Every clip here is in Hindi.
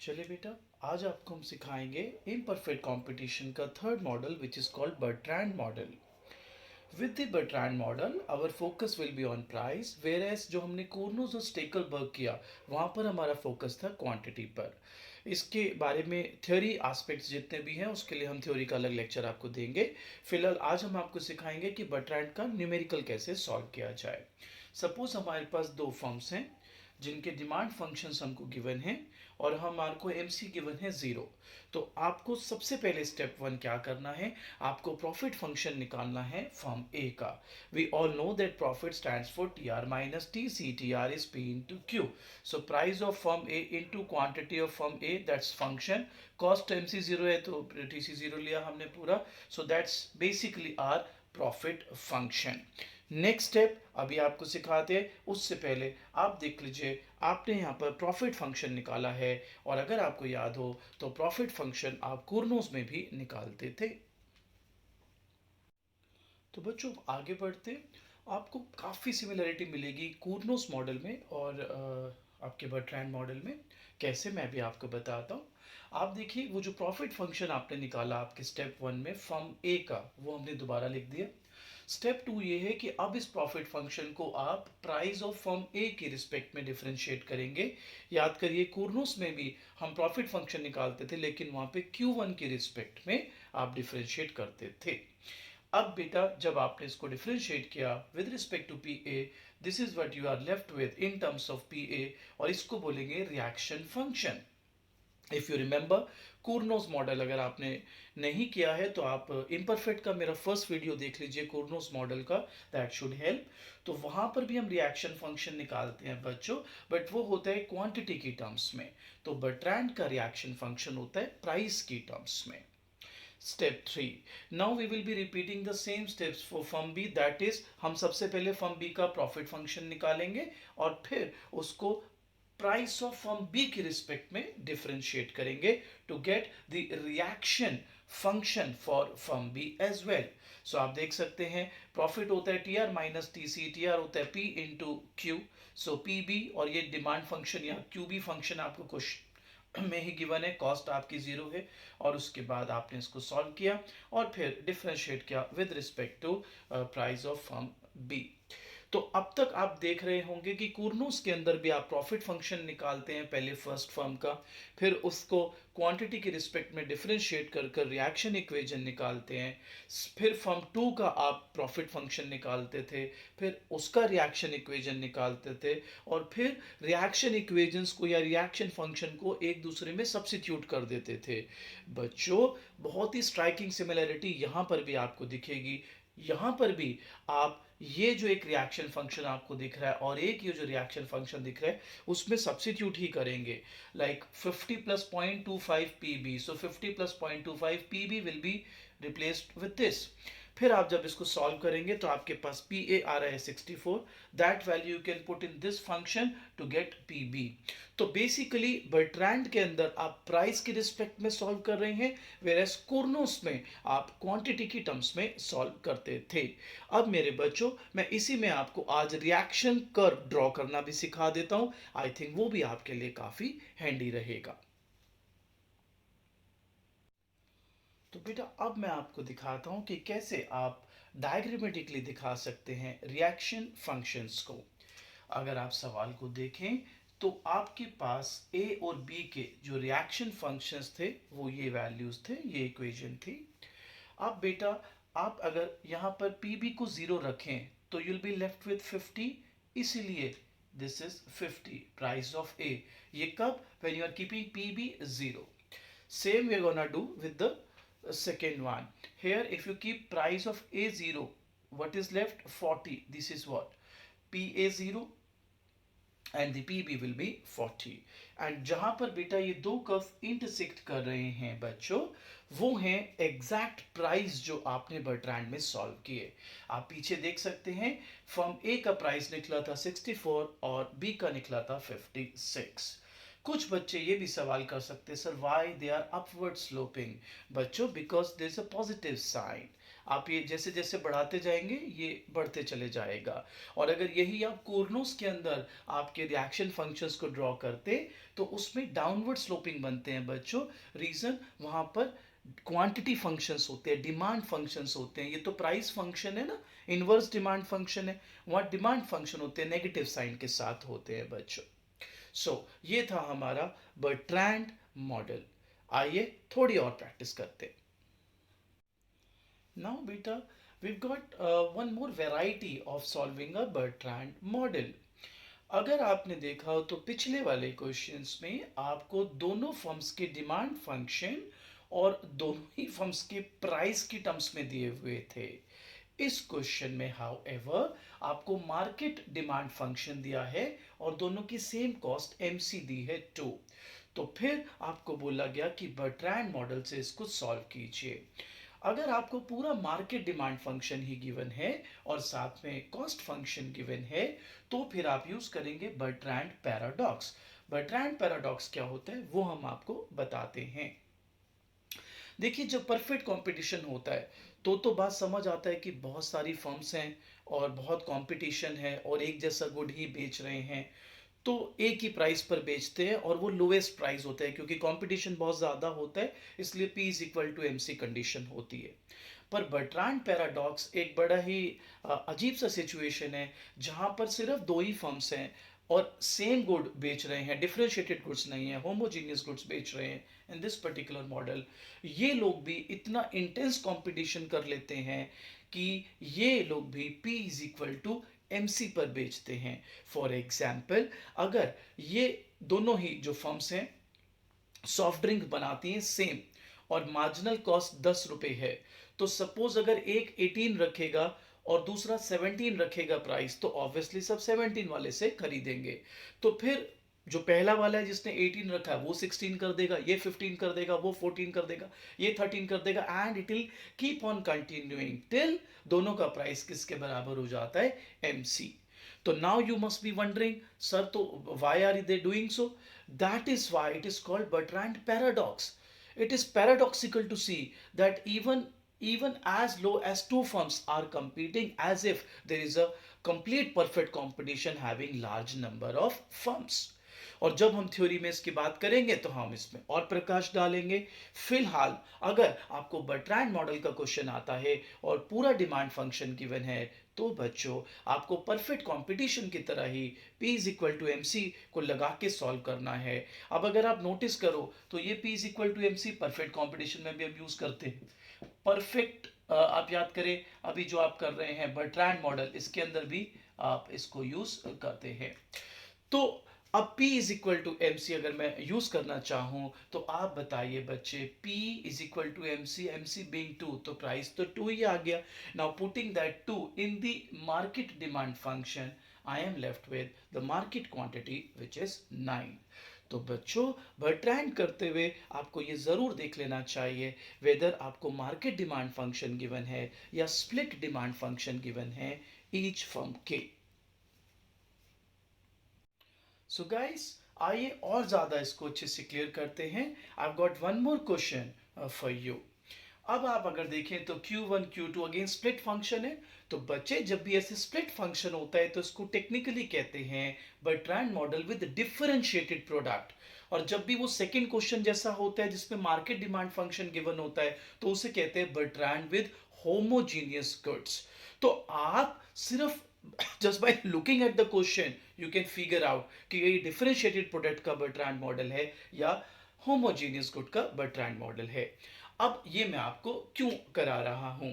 चलिए बेटा, आज आपको हम सिखाएंगे इम्परफेक्ट कंपटीशन का third model which is called Bertrand model. With the Bertrand model, our focus will be on price, whereas जो हमने कोर्नोज और स्टेकलबर्ग किया वहाँ पर हमारा फोकस था क्वांटिटी पर. इसके बारे में थ्योरी एस्पेक्ट्स जितने भी हैं उसके लिए हम थ्योरी का अलग लेक्चर आपको देंगे. फिलहाल आज हम आपको सिखाएंगे कि बर्ट्रैंड का न्यूमेरिकल कैसे सॉल्व किया जाए. सपोज हमारे पास दो फर्म्स हैं जिनके डिमांड फंक्शंस हमको गिवन हैं और हमारे को एमसी गिवन है 0. तो आपको सबसे पहले स्टेप वन क्या करना है, आपको प्रॉफिट फंक्शन निकालना है फर्म ए का. We all know that profit stands for T R minus T C. T R is P into Q. So price of firm A into quantity of firm A, that's function. Cost M C 0 है तो टी सी 0 लिया हमने पूरा. So that's basically our profit function. Next step अभी आपको सिखाते हैं, उससे पहले आप देख लीजिए आपने यहाँ पर प्रॉफिट फंक्शन निकाला है. और अगर आपको याद हो तो प्रॉफिट फंक्शन आप कुर्नोस में भी निकालते थे. तो बच्चों आगे बढ़ते, आपको काफ़ी सिमिलरिटी मिलेगी कुर्नोस मॉडल में और आपके बर्ट्रैंड मॉडल में. कैसे, मैं भी आपको बताता हूँ. आप देखिए वो जो प्रॉफिट फंक्शन आपने निकाला आपके स्टेप वन में फर्म ए का, वो हमने दोबारा लिख दिया. स्टेप टू ये है कि अब इस प्रॉफिट फंक्शन को आप प्राइस ऑफ फर्म ए के रिस्पेक्ट में डिफरेंशिएट करेंगे. याद करिए कुर्नोस में भी हम प्रॉफिट फंक्शन निकालते थे लेकिन वहां पे Q1 के रिस्पेक्ट में आप डिफरेंशिएट करते थे. अब बेटा जब आपने इसको डिफरेंशिएट किया with respect to p a, this is what you are left with in terms of p a, और इसको बोलेंगे reaction function. If you remember Cournot's model अगर आपने नहीं किया है तो आप इम्परफेक्ट का मेरा फर्स्ट वीडियो देख लीजिए कुर्नोस मॉडल का, दैट शुड हेल्प. तो वहां पर भी हम रिएक्शन फंक्शन निकालते हैं बच्चों, बट वो होता है क्वांटिटी की टर्म्स में. तो बर्ट्रैंड का रिएक्शन फंक्शन होता है प्राइस की टर्म्स में. Step three, now we will be repeating the same steps for firm b. That is हम सबसे पहले फर्म बी का प्रॉफिट फंक्शन निकालेंगे और फिर उसको प्राइस ऑफ फर्म बी के रिस्पेक्ट में डिफरेंशिएट करेंगे to get the reaction function for firm b as well. So आप देख सकते हैं प्रॉफिट होता है T R minus T C. T R होता है पी इंटू क्यू. सो पी बी और ये डिमांड फंक्शन या क्यू बी फंक्शन आपको क्वेश्चन में ही गिवन है. कॉस्ट आपकी 0 है और उसके बाद आपने इसको सॉल्व किया और फिर डिफरेंशिएट किया with respect to price of firm B. तो अब तक आप देख रहे होंगे कि कुर्नोस के अंदर भी आप प्रॉफिट फंक्शन निकालते हैं पहले फर्स्ट फर्म का, फिर उसको क्वांटिटी के रिस्पेक्ट में डिफरेंशिएट कर कर रिएक्शन इक्वेशन निकालते हैं. फिर फर्म टू का आप प्रॉफिट फंक्शन निकालते थे, फिर उसका रिएक्शन इक्वेशन निकालते थे और फिर रिएक्शन इक्वेशंस को या रिएक्शन फंक्शन को एक दूसरे में सब्स्टिट्यूट कर देते थे. बच्चों बहुत ही स्ट्राइकिंग सिमिलरिटी यहाँ पर भी आपको दिखेगी. यहाँ पर भी आप ये जो एक रिएक्शन फंक्शन आपको दिख रहा है और एक ये जो रिएक्शन फंक्शन दिख रहा है उसमें सब्स्टिट्यूट ही करेंगे. Like 50 plus 0.25 P B, so 50 plus 0.25 P B will be replaced with this. फिर आप जब इसको सॉल्व करेंगे तो आपके पास पी ए आ रहा है 64. That value you can put in this function to get P B. तो बेसिकली बर्ट्रैंड के अंदर आप प्राइस के रिस्पेक्ट में सॉल्व कर रहे हैं, वेरएस कुर्नोस में आप क्वांटिटी की टर्म्स में सॉल्व करते थे. अब मेरे बच्चों मैं इसी में आपको आज रिएक्शन कर्व ड्रॉ करना भी सिखा देता हूं. आई थिंक वो भी आपके लिए काफी हैंडी रहेगा. तो बेटा अब मैं आपको दिखाता हूं कि कैसे आप डायग्रामेटिकली दिखा सकते हैं रिएक्शन फंक्शंस को. अगर आप सवाल को देखें तो आपके पास ए और बी के जो रिएक्शन फंक्शंस थे वो ये वैल्यूज थे, ये इक्वेशन थी. अब बेटा आप अगर यहाँ पर पी बी को 0 रखें तो यूल बी लेफ्ट विथ 50. इसीलिए this is 50 price of A. ये कब, when you are keeping P B 0. Same we are gonna do with the second one. Here if you keep price of A 0, what is left? 40. This is what? PA 0 and the PB will be 40. And जहां पर बेटा ये दो कर्व इंटरसेक्ट कर रहे हैं बच्चों, वो हैं एग्जैक्ट प्राइस जो आपने बर्ट्रैंड में सॉल्व किए. आप पीछे देख सकते हैं फर्म ए का प्राइस निकला था 64 और बी का निकला था 56. कुछ बच्चे ये भी सवाल कर सकते हैं sir why they are upward sloping. बच्चों because there is a positive sign. आप ये जैसे जैसे बढ़ाते जाएंगे ये बढ़ते चले जाएगा। और अगर यही आप कोर्नोस के अंदर आपके रिएक्शन फंक्शंस को ड्रॉ करते तो उसमें डाउनवर्ड स्लोपिंग बनते हैं बच्चों। रीजन वहां पर क्वांटिटी फंक्शंस होते हैं, डिमांड फंक्शंस होते हैं। ये तो प्राइस फंक्शन है ना, इनवर्स डिमांड फंक्शन है। वहां डिमांड फंक्शन होते हैं, नेगेटिव साइन के साथ होते हैं बच्चों। ये था हमारा बर्ट्रैंड मॉडल। आइए थोड़ी और प्रैक्टिस करते हैं। नाउ बेटा, we've got one more variety of solving a Bertrand model. अगर आपने देखा हो तो पिछले वाले क्वेश्चंस में आपको दोनों फर्म्स के डिमांड फंक्शन और दोनों ही फर्म्स के प्राइस की टर्म्स में दिए हुए थे। इस क्वेश्चन में हाउ एवर आपको मार्केट डिमांड फंक्शन दिया है और दोनों की सेम कॉस्ट एमसी दी है 2। तो फिर आपको बोला गया कि बर्ट्रैंड मॉडल से इसको सॉल्व कीजिए। अगर आपको पूरा मार्केट डिमांड फंक्शन ही गिवन है और साथ में कॉस्ट फंक्शन गिवन है तो फिर आप यूज करेंगे बर्ट्रैंड पैराडॉक्स। बर्ट्रैंड पैराडॉक्स क्या होता है वो हम आपको बताते हैं। देखिए, जब परफेक्ट कंपटीशन होता है तो बात समझ आता है कि बहुत सारी फर्म्स हैं और बहुत कंपटीशन है और एक जैसा गुड ही बेच रहे हैं, तो एक ही प्राइस पर बेचते हैं और वो लोएस्ट प्राइस होता है क्योंकि कंपटीशन बहुत ज़्यादा होता है, इसलिए P is equal to MC condition होती है। पर बर्ट्रांड पैराडॉक्स एक बड़ा ही अजीब सा सिचुएशन है जहां पर सिर्फ दो ही फर्म्स हैं और सेम गुड बेच रहे हैं, डिफरेंशिएटेड गुड्स नहीं है, होमोजीनियस गुड्स बेच रहे हैं। इन दिस पर्टिकुलर मॉडल ये लोग भी इतना इंटेंस कंपटीशन कर लेते हैं कि ये लोग भी P is equal to MC पर बेचते हैं। फॉर एग्जाम्पल, अगर ये दोनों ही जो फर्म्स हैं सॉफ्ट ड्रिंक बनाती हैं सेम और मार्जिनल कॉस्ट 10 रुपए है, तो सपोज अगर एक 18 रखेगा और दूसरा 17 रखेगा प्राइस, तो ऑब्वियसली सब 17 वाले से खरीदेंगे। तो फिर जो पहला वाला है जिसने 18 रखा है वो 16 कर देगा, ये 15 कर देगा, वो 14 कर देगा, ये 13 कर देगा, and it will keep on continuing till दोनों का प्राइस किसके बराबर हो जाता है, MC। तो now you must be wondering, sir तो why are they doing so? That is why it is called Bertrand paradox. It is paradoxical to see that even as low as two firms are competing as if there is a complete perfect competition having large number of firms। और जब हम थ्योरी में इसकी बात करेंगे तो हम इसमें और प्रकाश डालेंगे। फिलहाल अगर आपको बर्ट्रैंड मॉडल का क्वेश्चन आता है और पूरा डिमांड फंक्शन गिवन है तो बच्चों आपको परफेक्ट कंपटीशन की तरह ही P is equal to MC को लगा के सॉल्व करना है। अब अगर आप नोटिस करो तो ये P is equal to MC perfect competition में भी हम यूज करते हैं। परफेक्ट आप याद करें अभी जो आप कर रहे हैं बर्ट्रैंड मॉडल, इसके अंदर भी आप इसको यूज करते हैं। तो अब P is equal to MC अगर मैं यूज करना चाहूं तो आप बताइए बच्चे, P is equal to MC, MC being 2 तो प्राइस तो 2 ही आ गया। Now putting that 2 in the market demand function I am left with the market quantity which is 9। तो बच्चों बर्ट्रैंड करते हुए आपको ये जरूर देख लेना चाहिए वेदर आपको मार्केट डिमांड फंक्शन गिवन है या स्प्लिट डिमांड फंक्शन गिवन है ईच फर्म के। सो गाइस, आइए और ज़्यादा इसको अच्छे से क्लियर करते हैं। I got one more question for you. अब आप अगर देखें तो Q1 Q2 again split function है। तो बच्चे जब भी ऐसे स्प्लिट फंक्शन होता है तो इसको टेक्निकली कहते हैं Bertrand model with differentiated product. और जब भी वो सेकंड क्वेश्चन जैसा होता है जिसमें मार्केट डिमांड फंक्शन गिवन होता है तो उसे कहते हैं बर्ट्रैंड विद होमोजीनियस गुड्स। तो आप सिर्फ just by looking at the question you can figure out कि ये डिफरेंशिएटेड प्रोडक्ट का बर्ट्रैंड मॉडल है या होमोजीनियस गुड का बर्ट्रैंड मॉडल है। अब ये मैं आपको क्यों करा रहा हूं?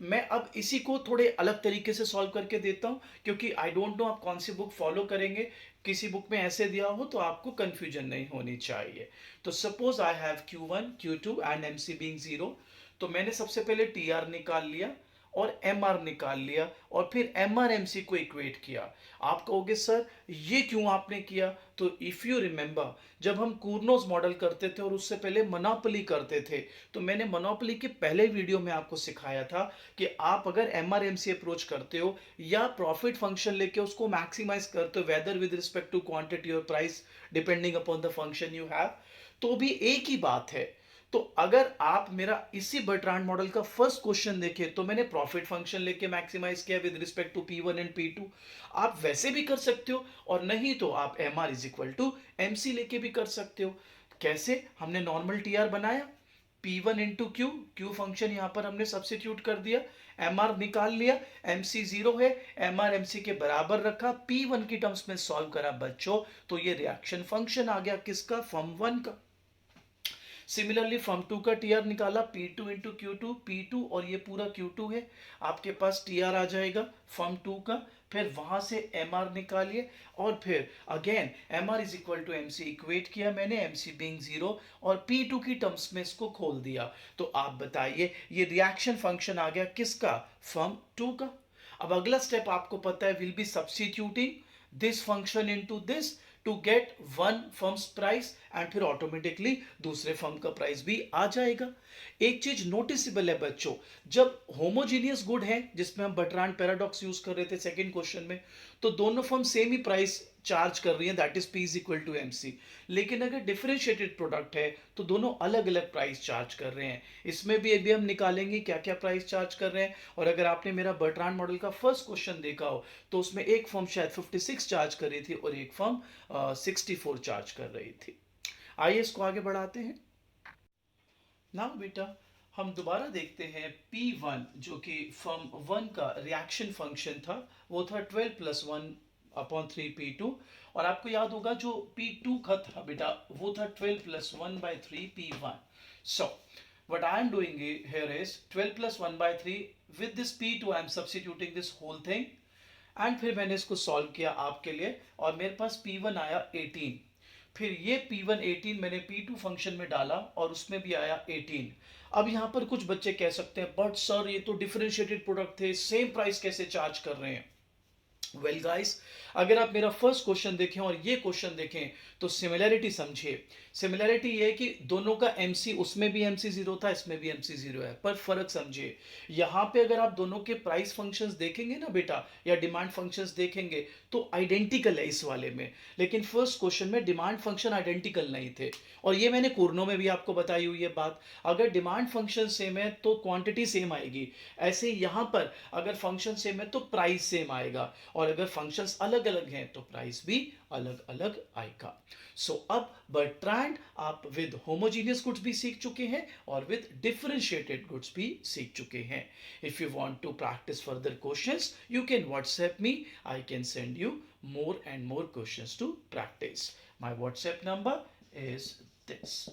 मैं अब इसी को थोड़े अलग तरीके से सॉल्व करके देता हूं क्योंकि आई डोंट नो आप कौन सी बुक फॉलो करेंगे। किसी बुक में ऐसे दिया हो तो आपको कंफ्यूजन नहीं होनी चाहिए। तो suppose I have Q1 Q2 and MC being 0। तो मैंने सबसे पहले TR निकाल लिया और MR निकाल लिया और फिर MR MC को इक्वेट किया। आप कहोगे सर ये क्यों आपने किया? तो इफ यू रिमेंबर, जब हम कूर्नोस मॉडल करते थे और उससे पहले मोनोपोली करते थे तो मैंने मोनोपोली के पहले वीडियो में आपको सिखाया था कि आप अगर MR MC अप्रोच करते हो या प्रॉफिट फंक्शन लेके उसको मैक्सिमाइज करते हो whether with respect to quantity और price depending upon the function you have, तो भी एक ही बात है। तो अगर आप मेरा इसी बर्ट्रांड मॉडल का फर्स्ट क्वेश्चन देखें तो मैंने प्रॉफिट फंक्शन लेके मैक्सिमाइज किया with respect to P1 and P2। आप वैसे भी कर सकते हो, और नहीं तो आप MR is equal to MC लेके भी कर सकते हो। कैसे? हमने नॉर्मल TR बनाया, P1 into Q, Q function यहां पर हमने सब्सिट्यूट कर दिया, MR निकाल लिया, MC 0 है, MR MC के बराबर रखा, P1 की टर्म्स में सॉल्व करा बच्चों, तो ये रिएक्शन फंक्शन आ गया किसका? फॉर्म 1 का। सिमिलरली फॉर्म 2 का टीआर निकाला, P2 इंटू Q2, P2 और ये पूरा Q2 है, आपके पास टीआर आ जाएगा फॉर्म 2 का। फिर वहां से MR निकालिए, और फिर again MR is equal to MC equate किया मैंने, MC बीइंग 0, और P2 की टर्म्स में इसको खोल दिया। तो आप बताइए ये रिएक्शन फंक्शन आ गया किसका? फॉर्म 2 का। अब अगला स्टेप आपको पता है, will be substituting this function into this to get one firm's price, and फिर ऑटोमेटिकली दूसरे फर्म का प्राइस भी आ जाएगा। एक चीज नोटिसेबल है बच्चों, जब होमोजीनियस गुड है, जिसमें हम बर्ट्रांड पैराडॉक्स यूज कर रहे थे सेकंड क्वेश्चन में, तो दोनों फर्म सेम ही प्राइस चार्ज कर रही है, that is P is equal to MC। लेकिन अगर डिफरेंशिएटेड प्रोडक्ट है तो दोनों अलग अलग प्राइस चार्ज कर रहे हैं। इसमें भी अभी हम निकालेंगे क्या क्या प्राइस चार्ज कर रहे हैं। और अगर आपने मेरा बर्ट्रांड मॉडल का फर्स्ट क्वेश्चन देखा हो तो उसमें एक फर्म शायद 56 चार्ज कर रही थी और एक फर्म 64 चार्ज कर रही थी। आइए इसको आगे बढ़ाते हैं। ना बेटा, हम दोबारा देखते हैं P1 जो कि फर्म 1 का रिएक्शन फंक्शन था, वो था 12 प्लस 1 अपॉन 3 P2। और आपको याद होगा जो P2 का था बेटा, वो था 12 plus 1 by 3 P1। So what I am doing here is 12 plus 1 by 3 with this P2 I am substituting this whole thing, and फिर मैंने इसको सॉल्व किया आपके लिए, और मेरे पास P1 आया 18। फिर ये P1 18 मैंने P2 फंक्शन में डाला और उसमें भी आया 18। अब यहां पर कुछ बच्चे कह सकते हैं बट सर ये तो डिफरेंशिएटेड प्रोडक्ट थे, सेम प्राइस कैसे चार्ज कर रहे हैं? वेल गाइस, अगर आप मेरा फर्स्ट क्वेश्चन देखें और ये क्वेश्चन देखें तो सिमिलैरिटी समझिए। सिमिलैरिटी ये है कि दोनों का MC, उसमें भी MC 0 था, इसमें भी MC 0 है, पर फर्क समझिए। यहां पे अगर आप दोनों के प्राइस फंक्शंस देखेंगे ना बेटा, या डिमांड फंक्शंस देखेंगे, तो आइडेंटिकल है इस वाले में। लेकिन फर्स्ट क्वेश्चन में डिमांड फंक्शन आइडेंटिकल नहीं थे, और ये मैंने कोर्नो में भी आपको बताई हुई है बात। अगर डिमांड फंक्शन सेम है तो क्वांटिटी सेम आएगी, ऐसे यहां पर अगर फंक्शन सेम है तो प्राइस सेम आएगा, और अगर फंक्शंस अलग अलग हैं तो प्राइस भी अलग अलग आएगा। सो अब बर्ट्रांड आप विद होमोजीनियस गुड्स भी सीख चुके हैं और विद डिफरेंशिएटेड गुड्स भी सीख चुके हैं। If you want to practice further questions you can WhatsApp me, I can send you more and more questions to practice. My WhatsApp number is this.